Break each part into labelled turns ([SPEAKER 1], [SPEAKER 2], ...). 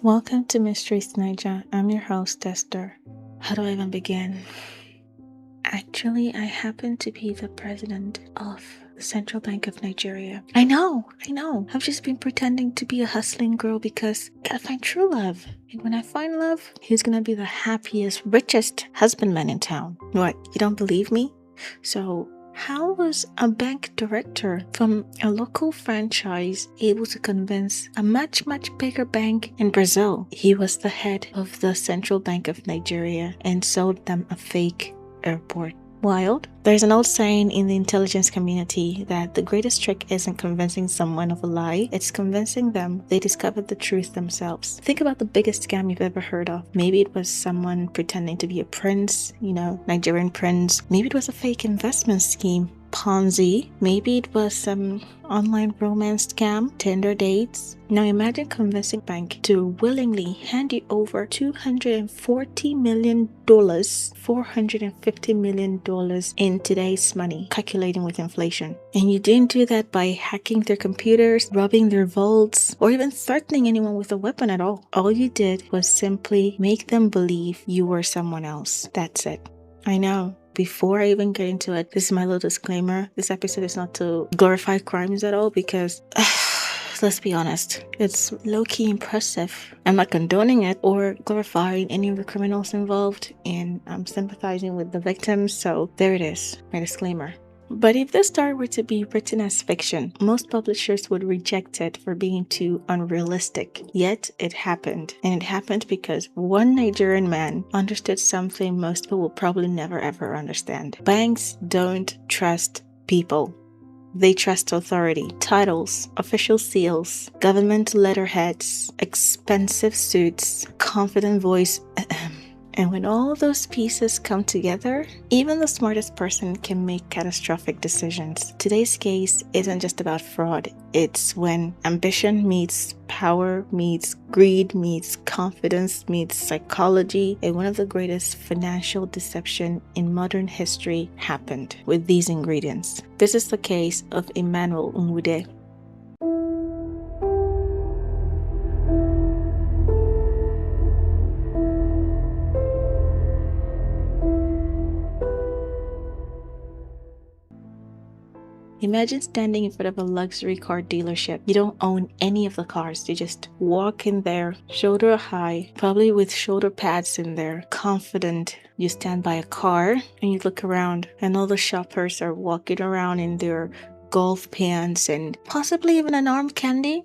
[SPEAKER 1] Welcome to Mysteries Niger. I'm your host, Esther. How do I even begin? Actually, I happen to be the president of the Central Bank of Nigeria. I know. I've just been pretending to be a hustling girl because I gotta find true love. And when I find love, he's gonna be the happiest, richest husbandman in town. What, you don't believe me? So, how was a bank director from a local franchise able to convince a much bigger bank in Brazil? He was the head of the Central Bank of Nigeria and sold them a fake airport. Wild. There's an old saying in the intelligence community that the greatest trick isn't convincing someone of a lie, it's convincing them they discovered the truth themselves. Think about the biggest scam you've ever heard of. Maybe it was someone pretending to be a prince, Nigerian prince. Maybe it was a fake investment scheme. Ponzi. Maybe it was some online romance scam, Tinder dates. Now imagine convincing a bank to willingly hand you over $240 million, $450 million in today's money, calculating with inflation. And you didn't do that by hacking their computers, robbing their vaults, or even threatening anyone with a weapon at all. All you did was simply make them believe you were someone else. That's it. I know. Before I even get into it, this is my little disclaimer. This episode is not to glorify crimes at all because, let's be honest, it's low-key impressive. I'm not condoning it or glorifying any of the criminals involved, and I'm sympathizing with the victims, so there it is, my disclaimer. But if this story were to be written as fiction, most publishers would reject it for being too unrealistic. Yet, it happened. And it happened because one Nigerian man understood something most people will probably never ever understand. Banks don't trust people. They trust authority, titles, official seals, government letterheads, expensive suits, confident voice. And when all those pieces come together, even the smartest person can make catastrophic decisions. Today's case isn't just about fraud. It's when ambition meets power, meets greed, meets confidence, meets psychology. And one of the greatest financial deception in modern history happened with these ingredients. This is the case of Emmanuel Nwude. Imagine standing in front of a luxury car dealership. You don't own any of the cars. You just walk in there, shoulder high, probably with shoulder pads in there, confident. You stand by a car and you look around and all the shoppers are walking around in their golf pants and possibly even an arm candy,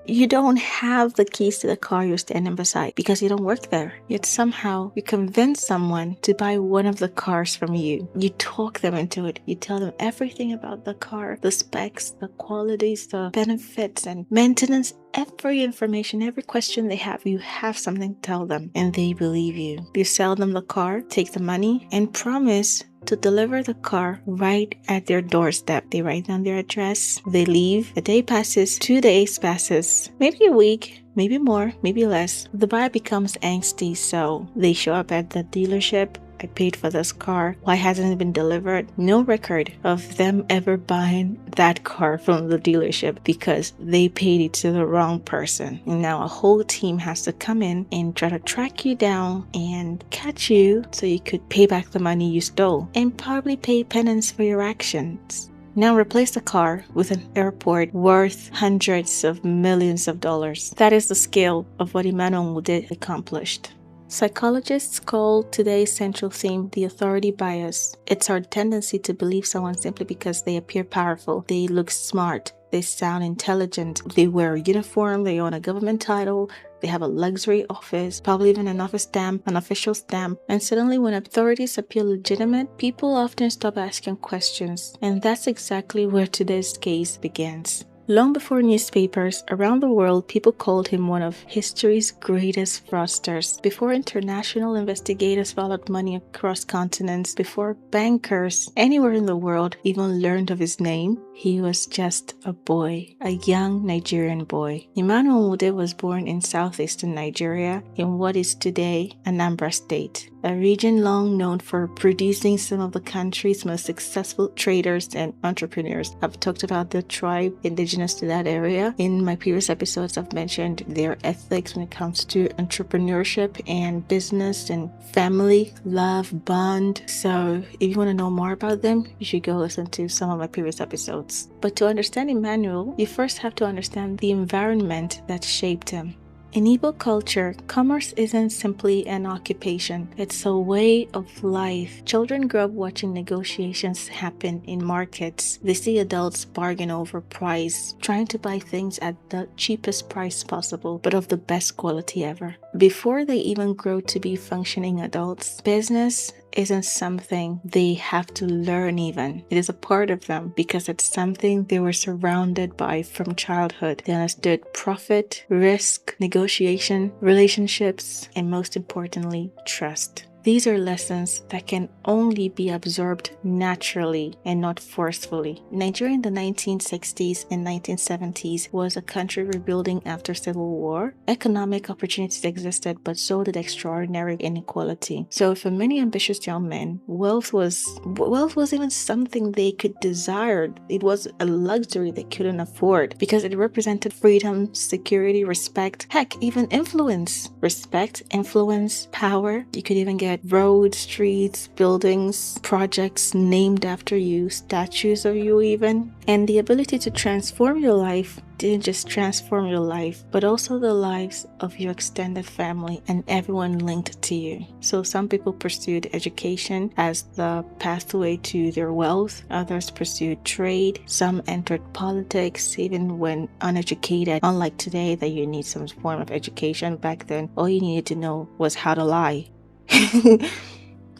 [SPEAKER 1] You don't have the keys to the car you're standing beside because you don't work there. Yet somehow you convince someone to buy one of the cars from you. You talk them into it. You tell them everything about the car, the specs, the qualities, the benefits and maintenance, every information, every question they have, you have something to tell them and they believe you. You sell them the car, take the money and promise to deliver the car right at their doorstep. They write down their address, they leave, a day passes, 2 days passes, maybe a week, maybe more, maybe less. The buyer becomes angsty, so they show up at the dealership. I paid for this car. Why hasn't it been delivered? No record of them ever buying that car from the dealership because they paid it to the wrong person. And now a whole team has to come in and try to track you down and catch you so you could pay back the money you stole and probably pay penance for your actions. Now replace the car with an airport worth hundreds of millions of dollars. That is the scale of what Emmanuel Nwude accomplished. Psychologists call today's central theme the authority bias. It's our tendency to believe someone simply because they appear powerful, they look smart, they sound intelligent, they wear a uniform, they own a government title, they have a luxury office, probably even an office stamp, an official stamp. And suddenly when authorities appear legitimate, people often stop asking questions. And that's exactly where today's case begins. Long before newspapers, around the world, people called him one of history's greatest fraudsters. Before international investigators followed money across continents, before bankers anywhere in the world even learned of his name, He was just a boy, a young Nigerian boy. Emmanuel Nwude was born in southeastern Nigeria in what is today Anambra State, a region long known for producing some of the country's most successful traders and entrepreneurs. I've talked about the tribe indigenous to that area. In my previous episodes, I've mentioned their ethics when it comes to entrepreneurship and business and family, love, bond. So if you want to know more about them, you should go listen to some of my previous episodes. But to understand Emmanuel, you first have to understand the environment that shaped him. In Igbo culture, commerce isn't simply an occupation, it's a way of life. Children grow up watching negotiations happen in markets. They see adults bargain over price, trying to buy things at the cheapest price possible, but of the best quality ever. Before they even grow to be functioning adults, business isn't something they have to learn even. It is a part of them because it's something they were surrounded by from childhood. They understood profit, risk, negotiation, relationships, and most importantly, trust. These are lessons that can only be absorbed naturally and not forcefully. Nigeria in the 1960s and 1970s was a country rebuilding after civil war. Economic opportunities existed, but so did extraordinary inequality. So for many ambitious young men, wealth wasn't even something they could desire. It was a luxury they couldn't afford because it represented freedom, security, respect, heck, even influence. Respect, influence, power. You could even get roads, streets, buildings, projects named after you, statues of you even. And the ability to transform your life didn't just transform your life, but also the lives of your extended family and everyone linked to you. So some people pursued education as the pathway to their wealth. Others pursued trade. Some entered politics even when uneducated. Unlike today that you need some form of education, back then all you needed to know was how to lie.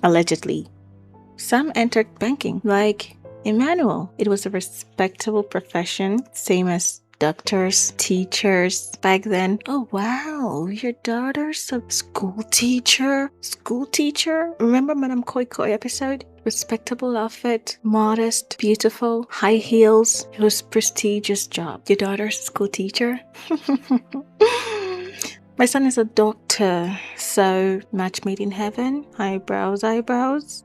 [SPEAKER 1] Allegedly. Some entered banking, like Emmanuel. It was a respectable profession, same as doctors, teachers back then. Oh wow, your daughter's a school teacher? School teacher? Remember Madam Koi Koi episode? Respectable outfit, modest, beautiful, high heels. It was a prestigious job. Your daughter's a school teacher? My son is a doctor, so match made in heaven, eyebrows.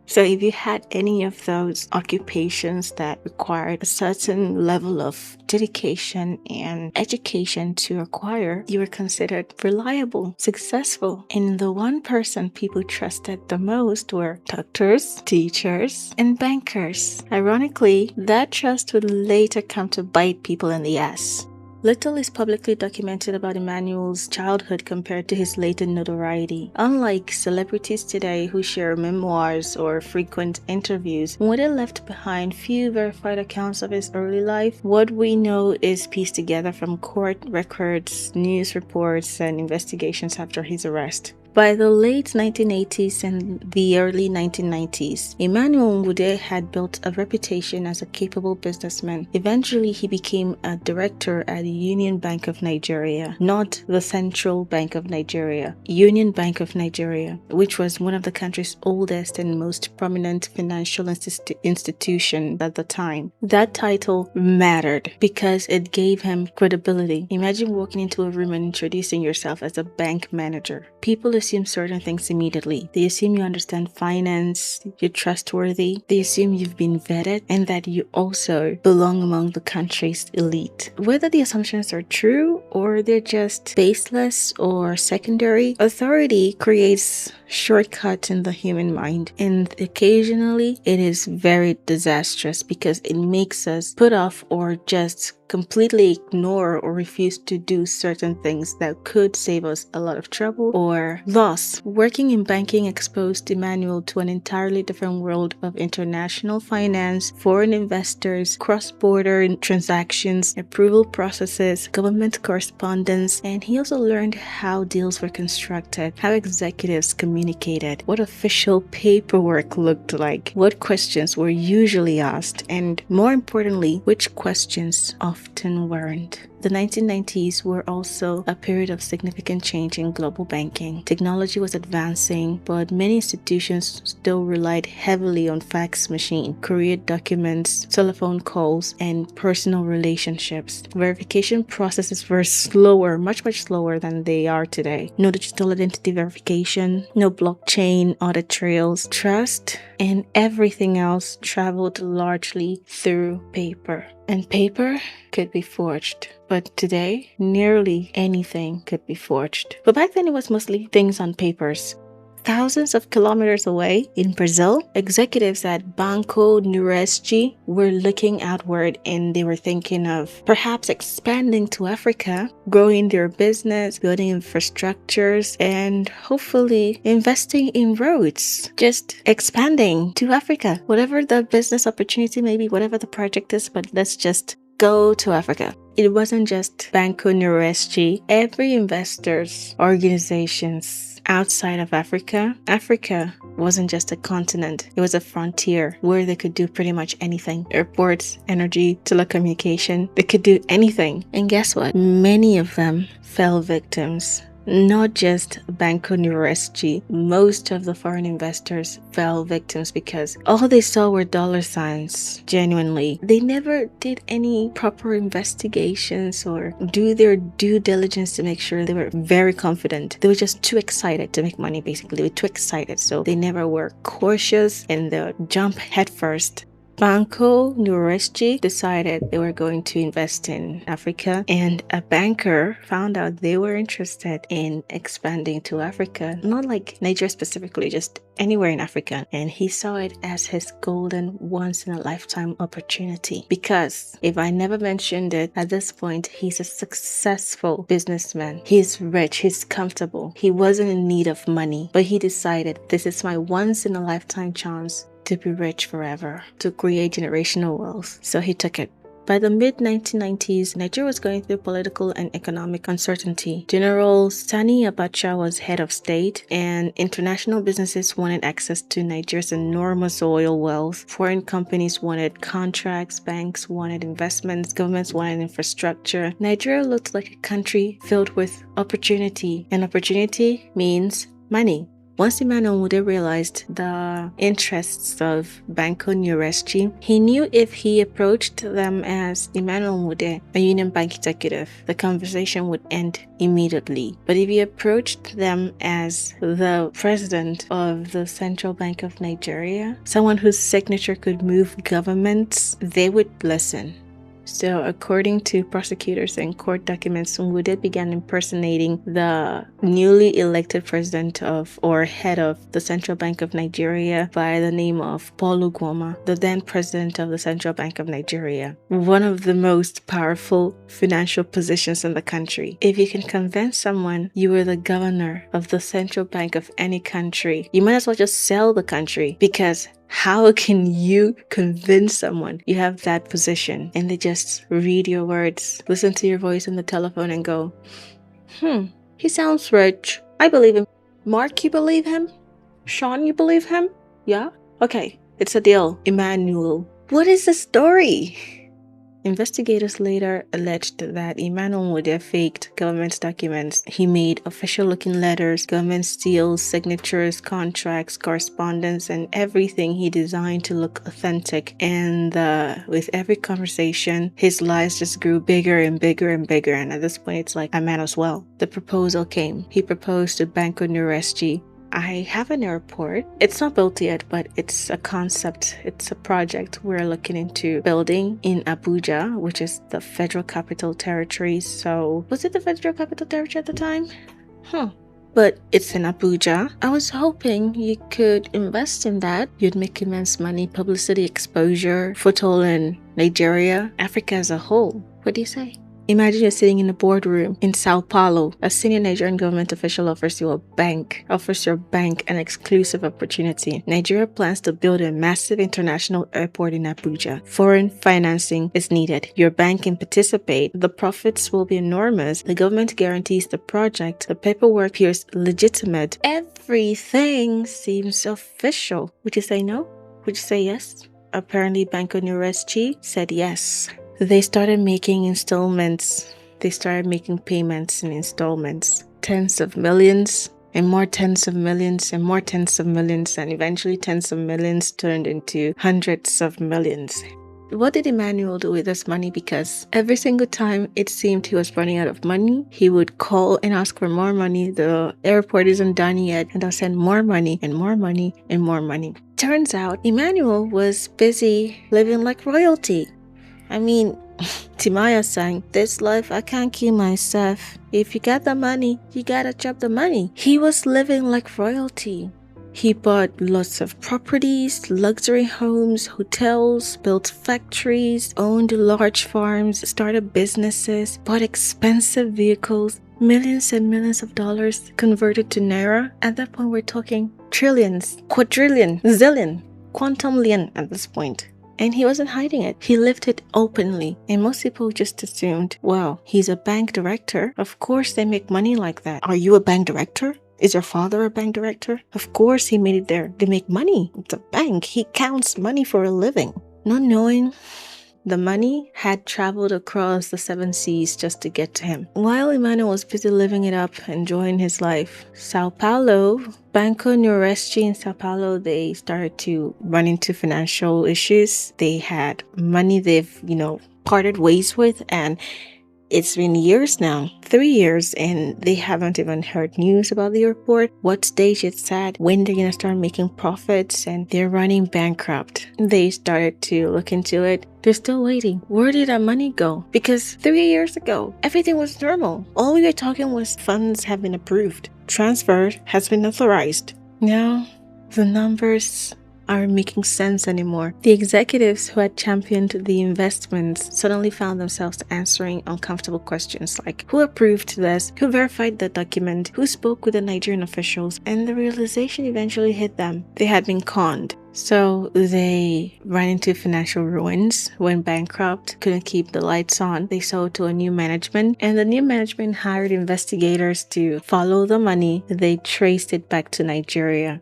[SPEAKER 1] So if you had any of those occupations that required a certain level of dedication and education to acquire, you were considered reliable, successful. And the one person people trusted the most were doctors, teachers, and bankers. Ironically, that trust would later come to bite people in the ass. Little is publicly documented about Emmanuel's childhood compared to his later notoriety. Unlike celebrities today who share memoirs or frequent interviews, Nwude left behind few verified accounts of his early life. What we know is pieced together from court records, news reports, and investigations after his arrest. By the late 1980s and the early 1990s, Emmanuel Nwude had built a reputation as a capable businessman. Eventually, he became a director at Union Bank of Nigeria, not the Central Bank of Nigeria, Union Bank of Nigeria, which was one of the country's oldest and most prominent financial institutions at the time. That title mattered because it gave him credibility. Imagine walking into a room and introducing yourself as a bank manager. People assume certain things immediately. They assume you understand finance, you're trustworthy, they assume you've been vetted, and that you also belong among the country's elite. Whether the assumptions are true or they're just baseless or secondary, authority creates shortcuts in the human mind, and occasionally it is very disastrous because it makes us put off or just completely ignore or refuse to do certain things that could save us a lot of trouble or loss. Working in banking exposed Emmanuel to an entirely different world of international finance, foreign investors, cross-border transactions, approval processes, government correspondence, and he also learned how deals were constructed, how executives communicated, what official paperwork looked like, what questions were usually asked, and more importantly, which questions often weren't. The 1990s were also a period of significant change in global banking. Technology was advancing, but many institutions still relied heavily on fax machine, courier documents, telephone calls, and personal relationships. Verification processes were slower, much slower than they are today. No digital identity verification, no blockchain audit trails. Trust and everything else traveled largely through paper. And paper could be forged. But today, nearly anything could be forged. But back then, it was mostly things on papers. Thousands of kilometers away in Brazil, executives at Banco Noroeste were looking outward and they were thinking of perhaps expanding to Africa, growing their business, building infrastructures, and hopefully investing in roads. Just expanding to Africa. Whatever the business opportunity may be, whatever the project is, but let's just go to Africa. It wasn't just Banco Noroeste. Every investor's organizations outside of Africa wasn't just a continent. It was a frontier where they could do pretty much anything. Airports, energy, telecommunication, they could do anything. And guess what? Many of them fell victims. Not just Banco Noroeste, most of the foreign investors fell victims because all they saw were dollar signs, genuinely. They never did any proper investigations or do their due diligence to make sure. They were very confident. They were just too excited to make money, basically. They were too excited, so they never were cautious and they would jump headfirst. Banco Noroeste decided they were going to invest in Africa, and a banker found out they were interested in expanding to Africa, not like Nigeria specifically, just anywhere in Africa. And he saw it as his golden once-in-a-lifetime opportunity. Because if I never mentioned it, at this point, he's a successful businessman. He's rich, he's comfortable. He wasn't in need of money, but he decided, this is my once-in-a-lifetime chance to be rich forever, to create generational wealth. So he took it. By the mid-1990s, Nigeria was going through political and economic uncertainty. General Sani Abacha was head of state, and international businesses wanted access to Nigeria's enormous oil wealth. Foreign companies wanted contracts, banks wanted investments, governments wanted infrastructure. Nigeria looked like a country filled with opportunity, and opportunity means money. Once Emmanuel Nwude realized the interests of Banco Noroeste, he knew if he approached them as Emmanuel Nwude, a Union Bank executive, the conversation would end immediately. But if he approached them as the president of the Central Bank of Nigeria, someone whose signature could move governments, they would listen. So, according to prosecutors and court documents, Nwude began impersonating the newly elected president of or head of the Central Bank of Nigeria by the name of Paul Ugwoma, the then president of the Central Bank of Nigeria, one of the most powerful financial positions in the country. If you can convince someone you were the governor of the Central Bank of any country, you might as well just sell the country, because how can you convince someone you have that position and they just read your words, listen to your voice on the telephone and go, he sounds rich. I believe him. Mark, you believe him? Sean, you believe him? Yeah? Okay, it's a deal. Emmanuel. What is the story? Investigators later alleged that Emmanuel Nwude faked government documents. He made official-looking letters, government seals, signatures, contracts, correspondence, and everything he designed to look authentic. And with every conversation, his lies just grew bigger and bigger and bigger. And at this point, it's like, I might as well. The proposal came. He proposed to Banco Noroeste. I have an airport. It's not built yet, but it's a concept. It's a project we're looking into building in Abuja, which is the Federal Capital Territory. So, was it the Federal Capital Territory at the time? But it's in Abuja. I was hoping you could invest in that. You'd make immense money, publicity, exposure, foothold in Nigeria, Africa as a whole. What do you say? Imagine you're sitting in a boardroom in Sao Paulo. A senior Nigerian government official offers your bank an exclusive opportunity. Nigeria plans to build a massive international airport in Abuja. Foreign financing is needed. Your bank can participate. The profits will be enormous. The government guarantees the project. The paperwork appears legitimate. Everything seems official. Would you say no? Would you say yes? Apparently, Banco Noroeste said yes. They started making installments they started making payments in installments. Tens of millions, and more tens of millions, and more tens of millions, and eventually tens of millions turned into hundreds of millions. What did Emmanuel do with this money? Because every single time it seemed he was running out of money, he would call and ask for more money. The airport isn't done yet, and they'll send more money and more money and more money. Turns out Emmanuel was busy living like royalty. I mean, Timaya sang, "This life I can't kill myself. If you got the money, you gotta chop the money." He was living like royalty. He bought lots of properties, luxury homes, hotels, built factories, owned large farms, started businesses, bought expensive vehicles, millions and millions of dollars converted to naira. At that point, we're talking trillions, quadrillion, zillion, quantumlion at this point. And he wasn't hiding it. He lived it openly. And most people just assumed, well, he's a bank director. Of course they make money like that. Are you a bank director? Is your father a bank director? Of course he made it there. They make money. It's a bank. He counts money for a living. Not knowing the money had traveled across the 7 seas just to get to him. While Emmanuel was busy living it up, enjoying his life, Sao Paulo, Banco Noroeste in Sao Paulo, they started to run into financial issues. They had money they've, parted ways with, and it's been years now, 3 years, and they haven't even heard news about the airport, what stage it's at, when they're going to start making profits, and they're running bankrupt. They started to look into it. They're still waiting. Where did our money go? Because 3 years ago, everything was normal. All we were talking was funds have been approved. Transfer has been authorized. Now, the numbers aren't making sense anymore. The executives who had championed the investments suddenly found themselves answering uncomfortable questions like, who approved this? Who verified the document? Who spoke with the Nigerian officials? And the realization eventually hit them. They had been conned. So they ran into financial ruins, went bankrupt, couldn't keep the lights on. They sold to a new management, and the new management hired investigators to follow the money. They traced it back to Nigeria.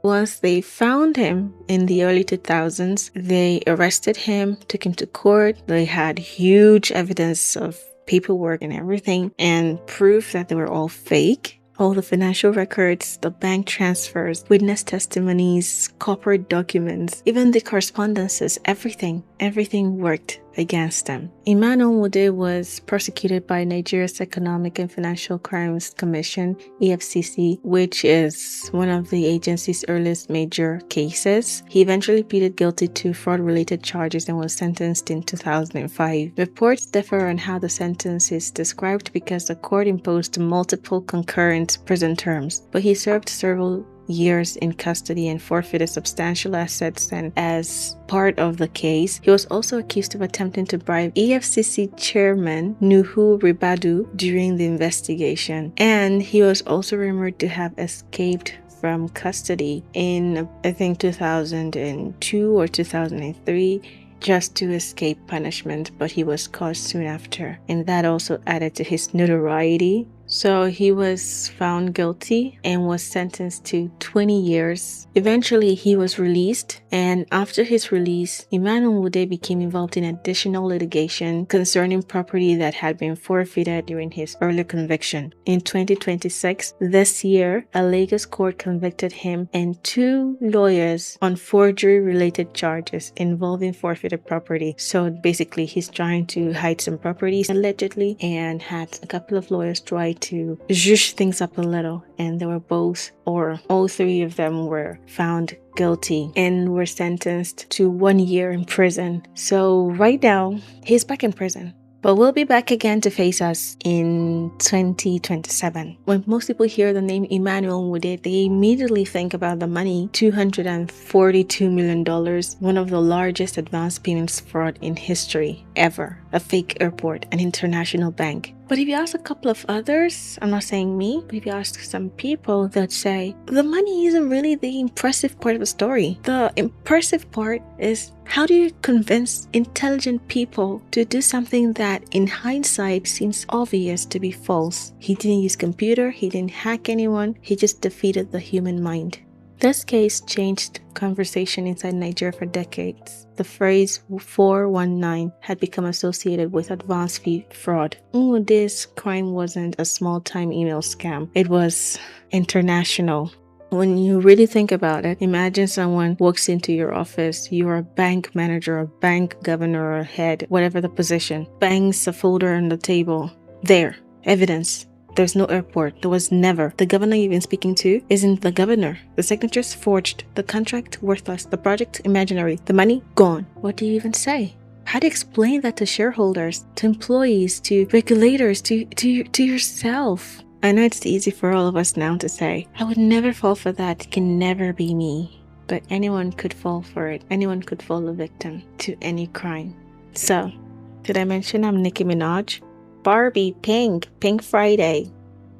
[SPEAKER 1] Once they found him in the early 2000s, they arrested him, took him to court. They had huge evidence of paperwork and everything, and proof that they were all fake. All the financial records, the bank transfers, witness testimonies, corporate documents, even the correspondences, everything worked against them. Emmanuel Nwude was prosecuted by Nigeria's Economic and Financial Crimes Commission, EFCC, which is one of the agency's earliest major cases. He eventually pleaded guilty to fraud-related charges and was sentenced in 2005. Reports differ on how the sentence is described because the court imposed multiple concurrent prison terms, but he served several years in custody and forfeited substantial assets, and as part of the case, he was also accused of attempting to bribe EFCC chairman Nuhu Ribadu during the investigation, and he was also rumored to have escaped from custody in, I think, 2002 or 2003 just to escape punishment, but he was caught soon after, and that also added to his notoriety. So he was found guilty and was sentenced to 20 years. Eventually, he was released, and after his release, Emmanuel Nwude became involved in additional litigation concerning property that had been forfeited during his earlier conviction. In 2026, this year, a Lagos court convicted him and 2 lawyers on forgery-related charges involving forfeited property. So basically, he's trying to hide some properties allegedly, and had a couple of lawyers try to zhuzh things up a little, and they were both, or all 3 of them, were found guilty and were sentenced to 1 year in prison. So right now, he's back in prison. But we'll be back again to face us in 2027. When most people hear the name Emmanuel Nwude, they immediately think about the money, $242 million, one of the largest advance payments fraud in history ever, a fake airport, an international bank. But if you ask a couple of others, I'm not saying me, but if you ask some people, they'd say the money isn't really the impressive part of the story. The impressive part is, how do you convince intelligent people to do something that in hindsight seems obvious to be false? He didn't use computer, he didn't hack anyone, he just defeated the human mind. This case changed conversation inside Nigeria for decades. The phrase 419 had become associated with advance fee fraud. Nwude's crime wasn't a small-time email scam. It was international. When you really think about it, imagine someone walks into your office, you're a bank manager, a bank governor, or head, whatever the position, bangs a folder on the table. There, evidence. There's no airport. There was never. The governor you've been speaking to isn't the governor. The signature's forged. The contract worthless. The project imaginary. The money gone. What do you even say? How do you explain that to shareholders, to employees, to regulators, to yourself? I know it's easy for all of us now to say, I would never fall for that. It can never be me. But anyone could fall for it. Anyone could fall a victim to any crime. So, did I mention I'm Nicki Minaj? Barbie, Pink Friday.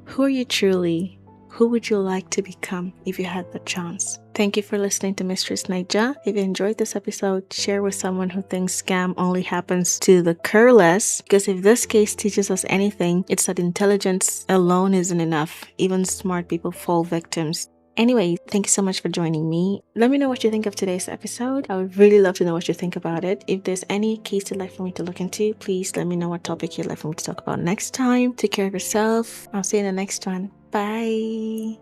[SPEAKER 1] Who are you truly? Who would you like to become if you had the chance? Thank you for listening to Mistress Naija. If you enjoyed this episode, share with someone who thinks scam only happens to the careless. Because if this case teaches us anything, it's that intelligence alone isn't enough. Even smart people fall victims. Anyway, thank you so much for joining me. Let me know what you think of today's episode. I would really love to know what you think about it. If there's any case you'd like for me to look into, please let me know what topic you'd like for me to talk about next time. Take care of yourself. I'll see you in the next one. Bye.